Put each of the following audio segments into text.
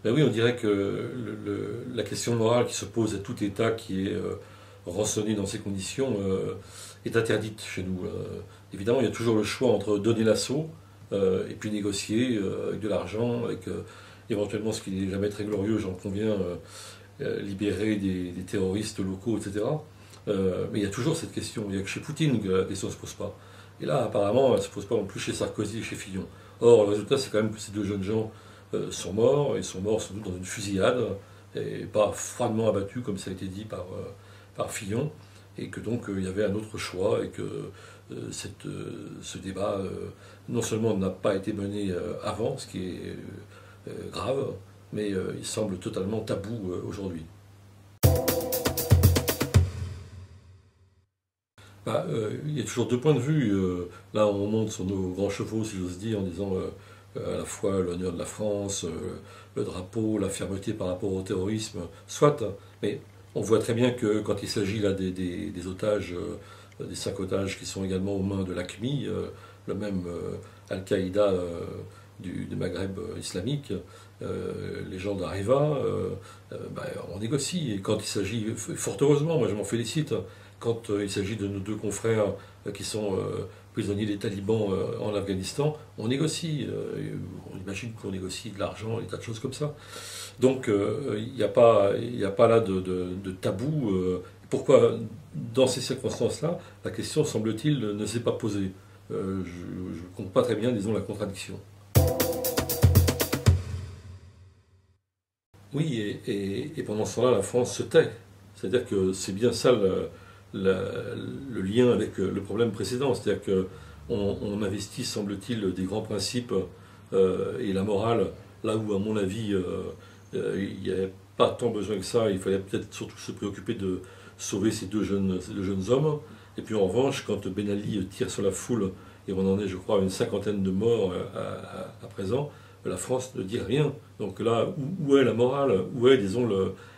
Ben oui, on dirait que la question morale qui se pose à tout État qui est rançonné dans ces conditions est interdite chez nous. Évidemment, il y a toujours le choix entre donner l'assaut et puis négocier avec de l'argent, avec éventuellement ce qui n'est jamais très glorieux, j'en conviens, libérer des terroristes locaux, etc. Mais il y a toujours cette question. Il n'y a que chez Poutine que la question ne se pose pas. Et là, apparemment, elle ne se pose pas non plus chez Sarkozy et chez Fillon. Or, le résultat, c'est quand même que ces deux jeunes gens sont morts, et sont morts sans doute dans une fusillade, et pas froidement abattus, comme ça a été dit par Fillon, et que donc il y avait un autre choix, et que ce débat, non seulement n'a pas été mené avant, ce qui est grave, mais il semble totalement tabou aujourd'hui. Bah, il y a toujours deux points de vue. Là, on monte sur nos grands chevaux, si j'ose dire, en disant à la fois l'honneur de la France, le drapeau, la fermeté par rapport au terrorisme, soit. Mais on voit très bien que quand il s'agit là des otages, des 5 otages qui sont également aux mains de l'AQMI, le même Al-Qaïda du Maghreb islamique, les gens d'Areva, bah, on négocie. Et quand il s'agit, fort heureusement, moi je m'en félicite, quand il s'agit de nos deux confrères qui sont prisonniers des talibans en Afghanistan, on négocie. On imagine qu'on négocie de l'argent, des tas de choses comme ça. Donc il n'y a pas là de tabou. Pourquoi, dans ces circonstances-là, la question, semble-t-il, ne s'est pas posée. Je ne comprends pas très bien, disons, la contradiction. Oui, et pendant ce temps-là, la France se tait. C'est-à-dire que c'est bien ça le lien avec le problème précédent. C'est-à-dire qu'on investit, semble-t-il, des grands principes et la morale, là où, à mon avis, il n'y avait pas tant besoin que ça. Il fallait peut-être surtout se préoccuper de sauver ces deux jeunes hommes. Et puis en revanche, quand Ben Ali tire sur la foule, et on en est, je crois, à une cinquantaine de morts à présent, la France ne dit rien. Donc là, où est la morale? Où est, disons,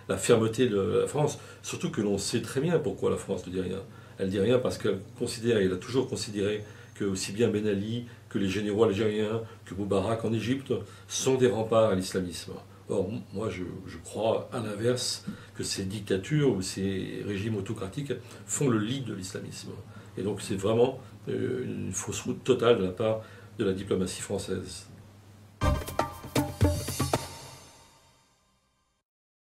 la fermeté de la France? Surtout que l'on sait très bien pourquoi la France ne dit rien. Elle ne dit rien parce qu'elle considère, et elle a toujours considéré, que aussi bien Ben Ali, que les généraux algériens, que Moubarak en Égypte, sont des remparts à l'islamisme. Or, moi, je crois, à l'inverse, que ces dictatures ou ces régimes autocratiques font le lit de l'islamisme. Et donc, c'est vraiment une fausse route totale de la part de la diplomatie française.